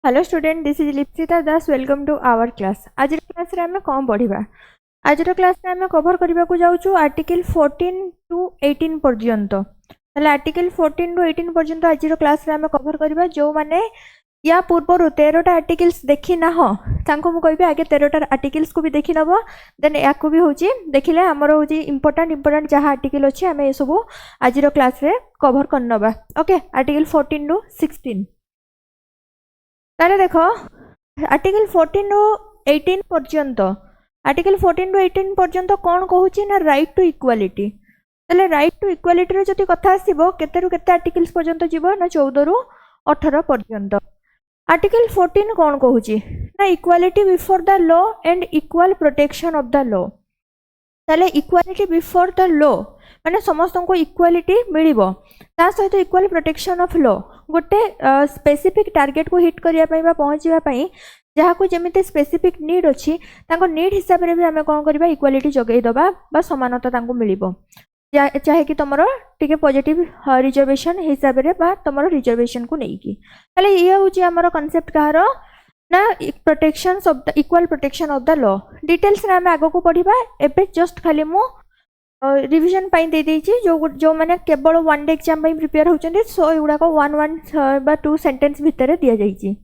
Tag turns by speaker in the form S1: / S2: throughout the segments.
S1: Hello student, this is Lipsita Das. Welcome to our class. आज class रे हमें कौन पढ़िबा? आज क्लास रे हमें कवर करबा को जाउछु आर्टिकल 14 टू 18 पर्यंत। ताले आर्टिकल 14 टू 18 पर्यंत आज क्लास रे हमें कवर करबा। जो माने या पूर्व 13टा आर्टिकल्स देखि ना हो तांको मु कहबे आगे 13टा आर्टिकल्स को भी देखि नबो, देन या को भी होची देखिले हमर होची इंपोर्टेंट जहा आर्टिकल अछि हमें ए सब आज क्लास रे कवर करनबा। ओके, आर्टिकल 14 टू 16 ताले देखो आर्टिकल 14 टू 18 पर्यंत। आर्टिकल 14 टू 18 पर्यंत कौन कहूची ना राइट टू इक्वालिटी। ताले राइट टू इक्वालिटी रे जति कथा आसीबो केते रु केते आर्टिकल्स पर्यंत जीवो ना 14 रु 18 पर्यंत। आर्टिकल 14 कौन कहूची ना equality before the law and equal protection of the law. ताले इक्वालिटी बिफोर द लॉ माने समस्त को इक्वालिटी मिलिबो, ता सहित इक्वल प्रोटेक्शन ऑफ लॉ गोटे स्पेसिफिक टार्गेट को हिट करिया पई बा पहुंचिया पई जहा को जेमिते स्पेसिफिक नीड अछि तांको नीड हिसाब रे भी हमें कोन करबा इक्वालिटी जगै दबा बा समानता तांको मिलिबो। चाहे कि तुमरो टिके पॉजिटिव रिजर्वेशन हिसाब रे बा तुमरो रिजर्वेशन को नै की। ताले ये होची हमरो कांसेप्ट कहारो ना protection of the equal protection of the law. Details रे हमें आगो को पढ़िबा। एबे जस्ट खाली मु रिविजन पाई दे देछि जो माने केवल वन डे एग्जाम पाई प्रिपेयर होचंदी सो एगुडा को 1 बा 2 सेंटेंस भितर दिया जाइछि।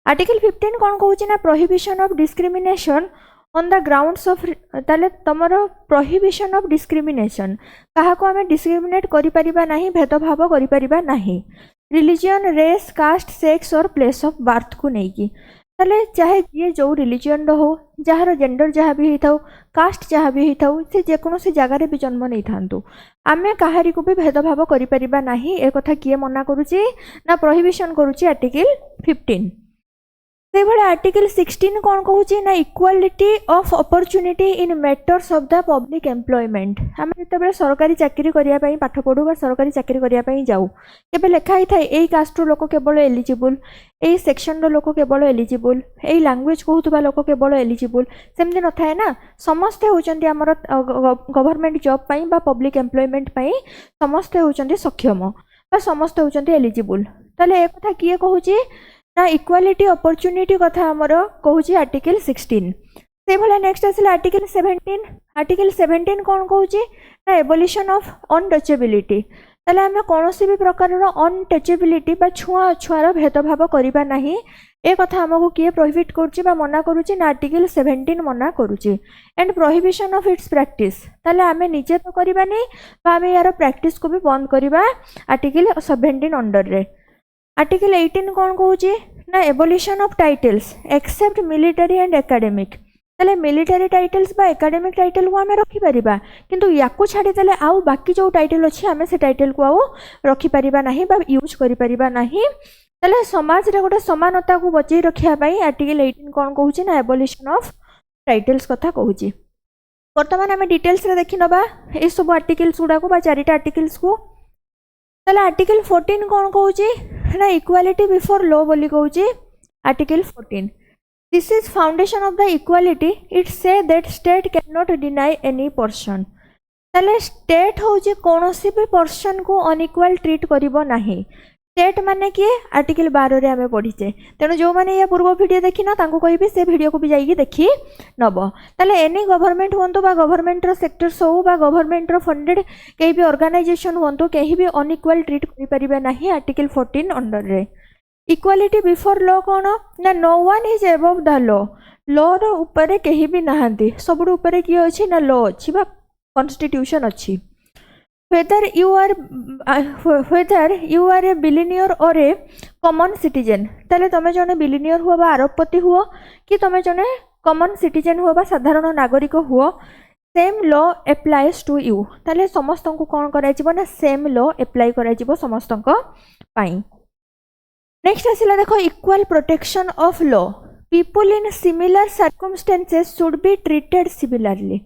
S1: आर्टिकल 15 कोन कहूछि ना prohibition of discrimination on the grounds of. ताले तमरो प्रोहिबिशन ऑफ डिस्क्रिमिनेशन कहा को हमें डिस्क्रिमिनेट करि परिबा नाही, भेदभाव करि परिबा नाही रिलीजन, रेस, कास्ट, सेक्स और प्लेस ऑफ बर्थ को नै की। ताले चाहे ये जो रिलीजन हो, जार जेंडर जहाँ भी ही थाउ, कास्ट जहाँ भी ही थाउ, से जेकोसी जगार भी जन्म नहीं थांतु आमे काहारी को भी भेदभाव करि परिबा नाही। ए कथा किए मना करूची ना प्रोहिबिशन करूची आर्टिकल 15। से भले आर्टिकल 16 कौन कहूची ना equality of opportunity in matters of the public employment. आम जिते सरकारी चाकरी करिया पई पाठ पढ़ू बा सरकारी चाकरी करिया पई जाऊ केबे लेखा ही थाए एई कास्ट रो लोक केवल एलिजिबल, एई सेक्शन रो लोक केवल एलिजिबल, एई लैंग्वेज कहूतबा लोक केवल एलिजिबल, सेमति न थाए ना। समस्ते होचंती हमर गवर्नमेंट जॉब पई बा पब्लिक एम्प्लॉयमेंट पई समस्ते होचंती सक्षम बा समस्ते होचंती एलिजिबल। ताले ए कथा किए कहूची ना इक्वालिटी अपॉर्चुनिटी कथा हमरो कहूची आर्टिकल 16। से भला नेक्स्ट आसिल आर्टिकल 17। आर्टिकल 17 कौन कहूची ना एबोलिशन ऑफ अनटचेबिलिटी। ताले हमें कोनोसी भी प्रकार रो अनटचेबिलिटी बा छुआ छुआर भेदभाव करिबा नाही। ए कथा हमको किए प्रोहिबिट करूची बा मना करूची ना आर्टिकल 17 मना करूची। And prohibition of its practice. ताले हमें निजे तो करिबानी बा हमें यार प्रैक्टिस को भी बंद करिबा आर्टिकल 17 अंडर रे। आर्टिकल 18 कौन कहूची ना abolition of titles except military and academic. ताले मिलिटरी टाइटल्स बा एकेडमिक टाइटल को हमें रखि परिबा, किंतु याकू छाड़ी देले आउ बाकी जो टाइटल अछि हमें से टाइटल को आउ रखि परिबा नाही बा यूज करि परिबा नाही। ताले समाज रे गोटे समानता को बचै रखिया पई आर्टिकल 18 कौन कहूची ना एबोलिशन ऑफ टाइटल्स कथा कहूची। वर्तमान हमें डिटेल्स रे देखि नबा ए सब आर्टिकल्स गुडा को बा चारिटा आर्टिकल्स को। ताले आर्टिकल 14 कौन कहूची ना इक्वालिटी बिफोर लॉ बोली कहूची article 14। This is foundation of the equality. It say that state can not deny any person. ताले स्टेट होची कोनोसी भी पर्सन को अनइक्वल ट्रीट करिवो नाही। स्टेट माने कि आर्टिकल 12 रे हमें पढ़ीचे, तेणु जो माने या पूर्व वीडियो देखि ना तांको कहबी से वीडियो को भी जाइए देखि नबो। ताले एनी गवर्नमेंट होंतो बा गवर्नमेंट रो सेक्टर्स हो बा गवर्नमेंट रो फंडेड केही भी ऑर्गेनाइजेशन होंतो केही भी अनइक्वल ट्रीट करि परिबे नाही आर्टिकल 14 अंडर रे। इक्वालिटी बिफोर लॉ कोन ना no one is above the law. Law रो ऊपर केही भी नाहंती, सबुड ऊपर की अछि ना लॉ अछि बा कॉन्स्टिट्यूशन अछि। whether you are a billionaire or a common citizen। ताले तमे जने बिलिनियर हुआ बा आरोपपति हुआ कि तमे जने कॉमन सिटीजन हुआ बा साधारण नागरिक हुआ, same law applies to you. ताले समस्त को कौन करा जिवो ना सेम लॉ एप्लाई करा जिवो समस्त को पाई। नेक्स्ट आसिला देखो equal protection of law. People in similar circumstances should be treated similarly.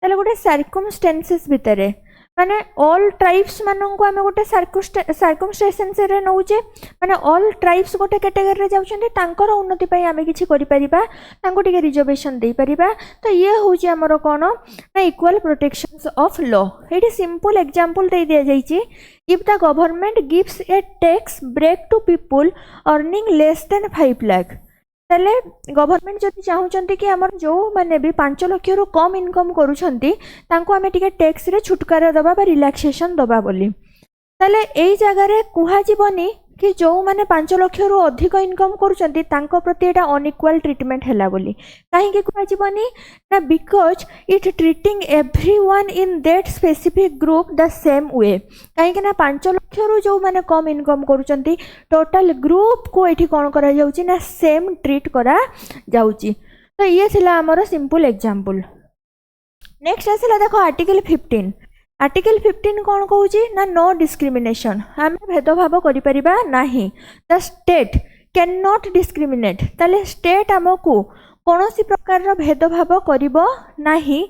S1: ताले गोटे सर्कमस्टेंसेस भितरे माने ऑल ट्राइब्स मानक आम गोटे सर्कमस्टेंस रे नौचे माने ऑल ट्राइब्स गोटे कैटेगरी रे जाउछन्ते तांकर उन्नति पई आमे किछि करि परिबा तांको टिके रिजर्वेशन दे परिबा तो ये होउची हमर कोन ना इक्वल प्रोटेक्शंस ऑफ लॉ एटी सिंपल एग्जांपल दे दिया जाइछि if the government gives a tax break to people earning less than 5 lakh ताले गवर्नमेंट जदि चाहूचंती कि हमर जो माने भी 5 लाख रु कम इनकम करूछंती तांको आमे टिके टैक्स रे छुटकारा दबा बा रिलैक्सेशन दबा बोली ताले एई जगह रे कुहा जीवनी कि जो माने 5 लाख रु अधिक इनकम करूछंती तांको प्रति एटा अनइक्वल ट्रीटमेंट हैला बोली काहे के कुहा जीवनी ना because it treating everyone in that specific group the same way काहे के ना 5 लाख रु जो माने कम इनकम करूछंती टोटल ग्रुप को एठी कोन करा जाउची ना सेम ट्रीट करा जाउची तो ये थिला हमर सिंपल एग्जांपल नेक्स्ट आसिला देखो आर्टिकल 15 कौन कहूँ ना नो डिस्क्रिमिनेशन आम भेदभाव करि नाही the state can not discriminate ताले स्टेट आमको कौन सी प्रकार भेदभाव करिबो नाही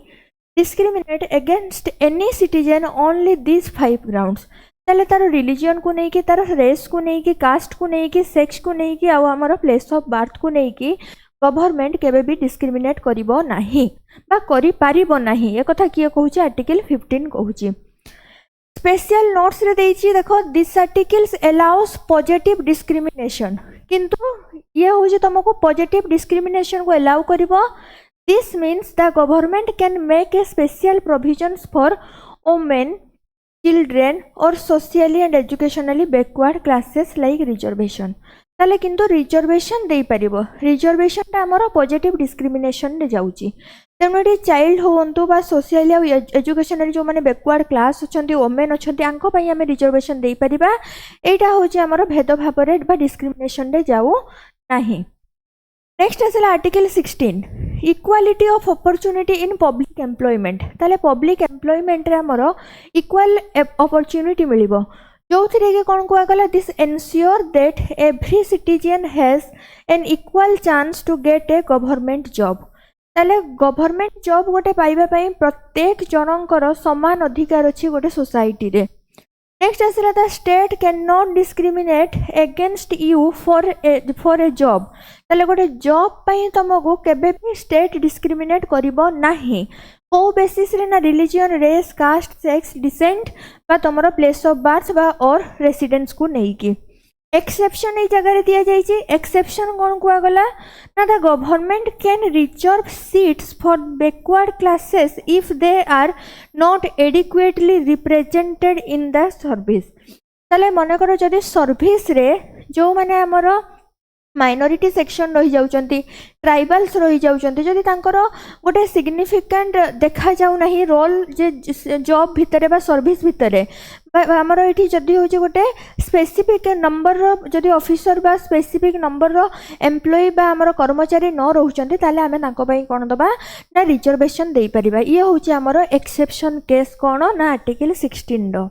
S1: discriminate against any citizen only this 5 grounds ताले तार रिलीजन को नहीं कि तार रेस को नहीं कि कास्ट को नहीं कि सेक्स को नहीं कि आमर प्लेस ऑफ बर्थ को नहीं कि गवर्नमेंट केबे भी डिस्क्रिमिनेट करिबो नाही बा करि पारिबो नाही ए कथा किए कहूची आर्टिकल 15 कहूची स्पेशल नोट्स रे देइची देखो this articles allows positive discrimination किंतु ये होची तुमको पॉजिटिव डिस्क्रिमिनेशन को अलाउ करिबो this means the government can make a special provisions for women children और socially and educationally backward classes like reservation ताले किंतु रिजर्वेशन दे परिबो रिजर्वेशन ता हमर पॉजिटिव डिस्क्रिमिनेशन रे जाउची तेनु एटी चाइल्ड होंतु बा सोशली आ एजुकेशनली जो माने बैकवर्ड क्लास अछंती वुमेन अछंती आंको पई हमें रिजर्वेशन दे परिबा एटा होची हमर भेदभाव रे बा डिस्क्रिमिनेशन रे जाऊ नाही नेक्स्ट आसला article 16 equality of opportunity in public employment ताले पब्लिक एम्प्लॉयमेंट रे हमर इक्वल अपॉर्चुनिटी मिलिबो जो थी कि कौन कहला this ensure that every citizen has an equal chance to get a government job ताले गवर्नमेंट जॉब गोटे पाइबा पई प्रत्येक जनकर समान अधिकार अछि गोटे सोसाइटी रे नेक्स्ट आसला the state can not discriminate against you for a job ताले गोटे जॉब पई तुमको केबे भी स्टेट डिस्क्रिमिनेट करिबो नाही को बेसिस रे ना religion race caste sex descent बा तुमरो प्लेस ऑफ बर्थ बा और रेसिडेंस को नहीं की एक्सेप्शन ए जगह रे दिया जाई छी एक्सेप्शन कोन कुआ गला ना the government can reserve seats for backward classes if they are not adequately represented in the service ताले मने करो जदी सर्विस रे जो माने हमरो माइनॉरिटी सेक्शन रही जाउचंती ट्राइबल्स रही जाउचंती जदि तांकर गोटे सिग्निफिकेंट देखा जाउ नाही रोल जे जॉब भितरे बा सर्विस भितरे हमर एठी जदि होची गोटे स्पेसिफिक नंबर रो जदि ऑफिसर बा स्पेसिफिक नंबर रो एम्प्लॉय बा हमर कर्मचारी न रहउचंती ताले हमें तांको पई कोन दबा ना रिजर्वेशन देई परिबा ये होची हमर एक्सेप्शन केस कोन ना आर्टिकल 16 रो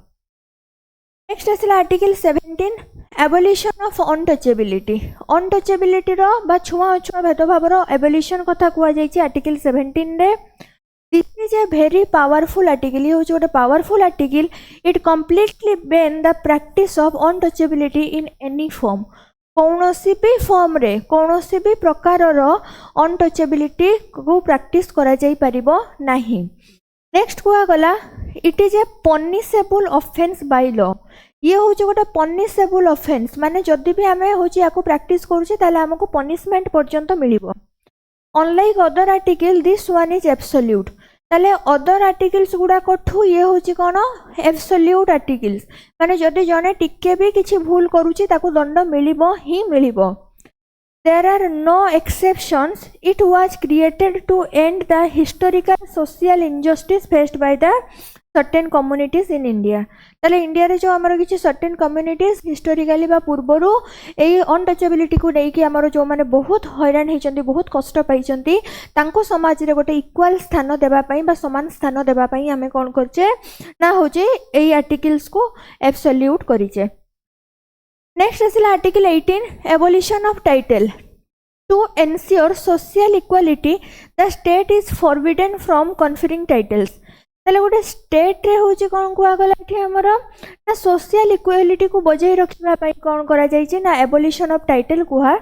S1: नेक्स्ट आसला आर्टिकल 17 एबोलिशन ऑफ अनटचेबिलिटी रो बा छुआ अछुआ भेदभाव रो एबोलिशन कथा कुआ जायछि आर्टिकल 17 रे this is a very powerful article ये होछि गोटे powerful article it completely ban the practice of untouchability in any form कौनसी भी फॉर्म रे कौनसी भी प्रकार रो अनटचेबिलिटी को प्रैक्टिस करा जाई परिबो नाही नेक्स्ट कुआ गला it is a punishable offence by law ये हूँ गोटे पनिशेबल ऑफेंस माने जदि भी आम हूँ प्रैक्टिस करुचे ताले हमको पनिशमेंट पर्यंत मिलिबो unlike other article this one is absolute ताले अदर आर्टिकल्स गुड़ा कठू ये हूँ कौन एब्सोल्यूट आर्टिकल्स माने जदि जने टिके भी किछि भूल करुची ताकू दंड मिलिबो ही मिलिबो There are no exceptions. It was created to end the historical social injustice faced by the certain communities in India. ताले इंडिया रे जो हमर किछि certain communities historically बा पूर्वरु एई अनटचेबिलिटी को नै कि हमर जो माने बहुत हैरान हेचंती बहुत कष्ट पाइचंती तांको समाज रे गोटे इक्वल स्थान देबा पई बा समान स्थान देबा पई हमें कोन करचे ना होचे एई आर्टिकल्स को एब्सोल्यूट करिचे नेक्स्ट आसला article 18 abolition of title to ensure social equality the state is forbidden from conferring titles ताले गोटे स्टेट रे होची कोन कुआ गला एठी हमर ना सोशल इक्वालिटी को बजाय रखिबा पई कोन करा जाई छी ना एबोलिशन ऑफ टाइटल कुआ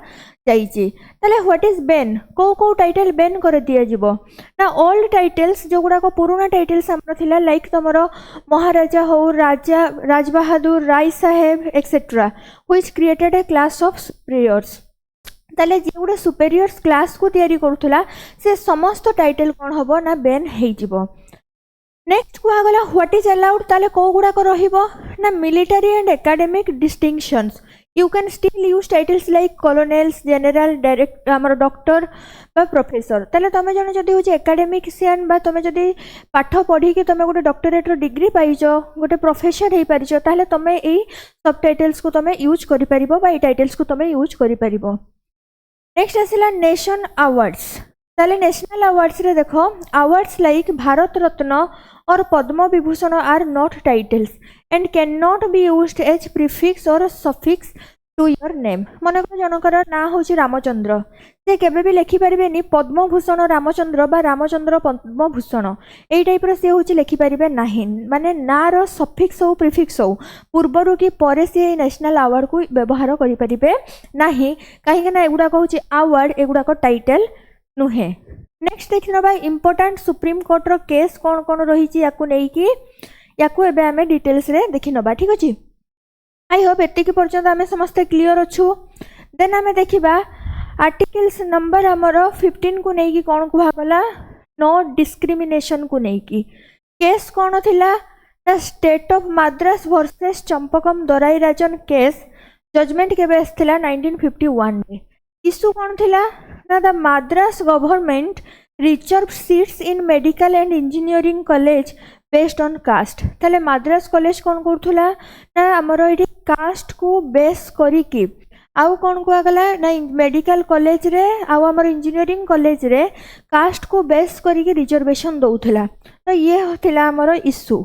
S1: जाई छी। ताले व्हाट इज बैन को टाइटल बैन कर दिया जिवो ना ओल्ड टाइटल्स जो गुडा को पुराना टाइटल्स हमर थिला लाइक तमरो महाराजा हो Raja Rajbahadur Rai Saheb etcetera which created a class of superiors. ताले जे गुडे सुपीरियर्स क्लास को तयारी करूथला से समस्त टाइटल कोन हबो ना बैन हेइ जिवो। नेक्स्ट कुआ गला व्हाट इज अलाउड ताले को गुडा को रहिबो ना military and academic distinctions you can still use titles like colonels general direct हमर डॉक्टर बा प्रोफेसर। ताले तमे जने जदी होची एकेडमिशियन बा तमे जदी पाठ पढी के तमे गोटे डॉक्टरेट रो डिग्री पाइजो गोटे प्रोफेसर हेइ परिजो ताले तमे एई सब टाइटल्स को तमे यूज करि परिबो बा एई टाइटल्स को तमे यूज करि परिबो। नेक्स्ट आसिला नेशन अवार्ड्स। ताले नेशनल अवार्ड्स रे देखो अवार्ड्स लाइक भारत रत्न और Padma Vibhushan are not titles and can not be used as prefix और सफिक्स टू योर नेम। मन को जनकर ना होची रामचंद्र से केबे भी लिखि परिबे नि पद्मभूषण रामचंद्र बा रामचंद्र पद्मभूषण एई टाइप रो से होची लिखि परिबे नाही माने ना रो सफिक्स हो प्रीफिक्स हो पूर्वरु की परे से नेशनल अवार्ड को व्यवहार करि परिबे नाही काहे ना एगुडा कहूची अवार्ड एगुडा को टाइटल नुहे। नेक्स्ट देखिना भाई इंपोर्टेंट सुप्रीम कोर्ट रो केस कोन कोन रही छी याकू नै कि याकू एबे हमें डिटेल्स रे देखिनबा ठीक अछि। आई होप एतिकी पर्यंत हमें समस्त क्लियर अछु। देन हमें देखिबा आर्टिकल्स नंबर हमर 15 को नै कि कोन कुहा गला नो डिस्क्रिमिनेशन को नै कि केस कोन थिला the state of Madras versus Champakam Dorairajan case judgement केबे आस्थिला 1951 में। इशू कोन थिला ना the Madras government reserve seats in medical and engineering college based on caste. ताले मद्रास कॉलेज कोन करथुला ना हमर एठी कास्ट को बेस करी कि आउ कोन कुआ गला ना मेडिकल कॉलेज रे आउ हमर इंजीनियरिंग कॉलेज रे कास्ट को बेस करी कि रिजर्वेशन दउथला। तो ये होथिला हमर इशू।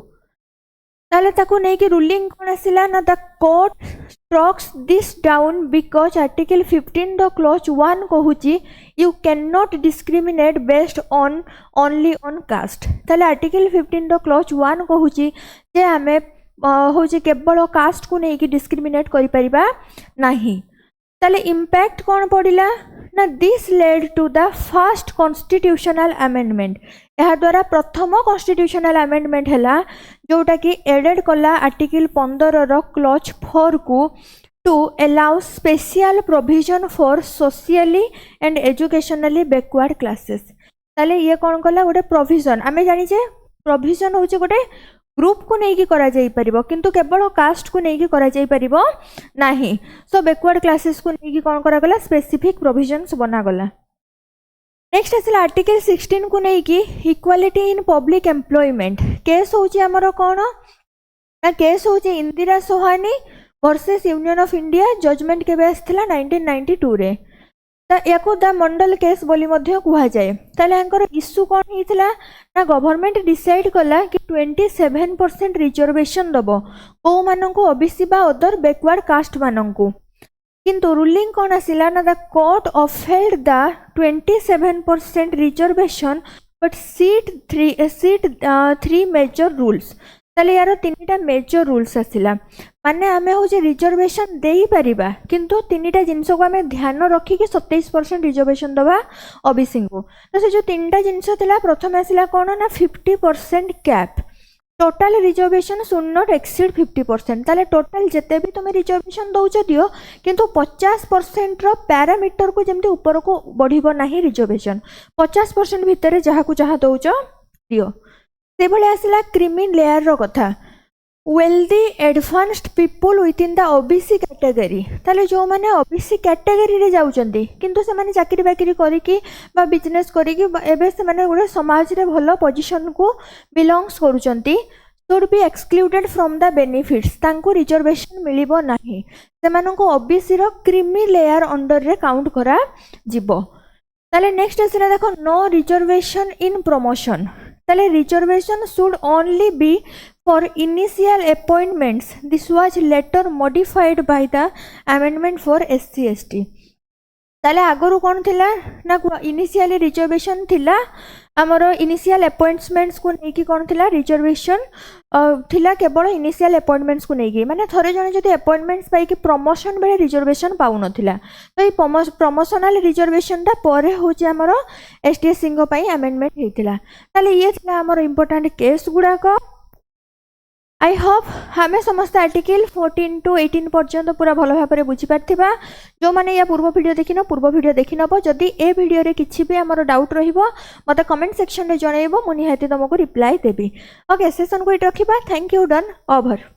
S1: ताले ताको नै कि रूलिंग कोन आसिला ना the court strokes this down because article 15 the clause 1 कहूची you can not discriminate based on only on caste. ताले आर्टिकल 15 द क्लॉज 1 कहूची जे हमें होची केवल कास्ट को नै कि डिस्क्रिमिनेट करि परिबा नाही। ताले इंपैक्ट कोन पडिला ना this led to the first constitutional amendment. यह द्वारा प्रथम कॉन्स्टिट्यूशनल अमेंडमेंट हैला जोटा कि एडेड कला आर्टिकल 15 रो क्लॉज 4 को to allow special provision for socially and educationally backward classes. ताले ये कोन कला गोटे प्रोविजन आमे जानि जे प्रोविजन होचे गोटे ग्रुप को नहीं करा जाई परिबो किंतु केवल कास्ट को नहीं करा जाई परिबो नाही। सो बैकवर्ड क्लासेस को नहीं कोन करा गला स्पेसिफिक प्रोविजंस बना गला। नेक्स्ट आसिला आर्टिकल 16 को नहीं कि equality in public employment case होची हमरो कोन ना केस होची Indira Sawhney versus union of India judgement केबे आस्थिला 1992 रे। ता याको द मंडल केस बोली मध्य कुहा जाए। ताले अंकर इशू कोन हितला ना गवर्नमेंट डिसाइड कला कि 27% रिजर्वेशन दबो ओ माननको ओबीसी बा अदर बैकवर्ड कास्ट माननको किंतु रूलिंग कोन आसिला ना the court upheld the 27% reservation but set 3 major rules. ताले यार तीनटा मेजर रूल्स आसिला माने आमे हो जे रिजर्वेशन देई परिबा किंतु तीनटा जिंस को आमे ध्यान रखी कि 27% रिजर्वेशन दबा ओबीसी को। तो से जो तीनटा जिंस थिला प्रथम आसिला कोन ना 50% cap total reservation should not exceed 50%। ताले टोटल जते भी तुम रिजर्वेशन दउछ दियो किंतु 50% रो पैरामीटर को जेमते ऊपर को बढ़िबो नाही रिजर्वेशन 50% भितरे जहा को जहा दउछ दियो। से भले आसिला क्रीमी लेयर रो कथा wealthy advanced people with in the OBC category. ताले जो माने ओबीसी कैटेगरी रे जाउचंदी किंतु से माने चाकरी बाकरी करिकि बा बिजनेस करिकि एबे से माने गुडे समाज रे भलो पोजीशन को बिलोंग्स करूचंती should be excluded from the benefits तांको रिजर्वेशन मिलिबो नाही से मानको ओबीसी रो क्रीमी लेयर अंडर रे काउंट करा जिवो। ताले नेक्स्ट आसिला देखो नो रिजर्वेशन इन प्रमोशन। ताले reservation should only be for initial appointments. This was later modified by the amendment for SC/ST. ताले आगरु कोन थिला ना इनिशियली रिजर्वेशन थिला आमर इनिशियल अपॉइंटमेंट्स को लेकिन कौन थिला रिजर्वेशन थिला केवल इनिशियल अपॉइंटमेंट्स को लेकिन माने थरे जने जदि अपॉइंटमेंट्स पाई कि प्रमोशन बेले रिजर्वेशन पाउ नथिला तो ये प्रमोशनल रिजर्वेशन टा परे होची हमर एसटीएससी को पई अमेंडमेंट हेतिला ताले ये थिला हमर इंपोर्टेंट केस गुडा को आई होप हमें समस्त आर्टिकल 14 टू 18 पर्यंत पूरा भल भाव बुझी पार्थिबा जो माने या पूर्व वीडियो देखिन पूर्व वीडियो देखि नबो जदि ए वीडियो रे किछि भी हमर डाउट रहिबो मते कमेंट सेक्शन रे जणाइबो मु निहाती तुमको रिप्लाई देबी ओके सेशन को इट रखिबा थैंक यू डन ओवर।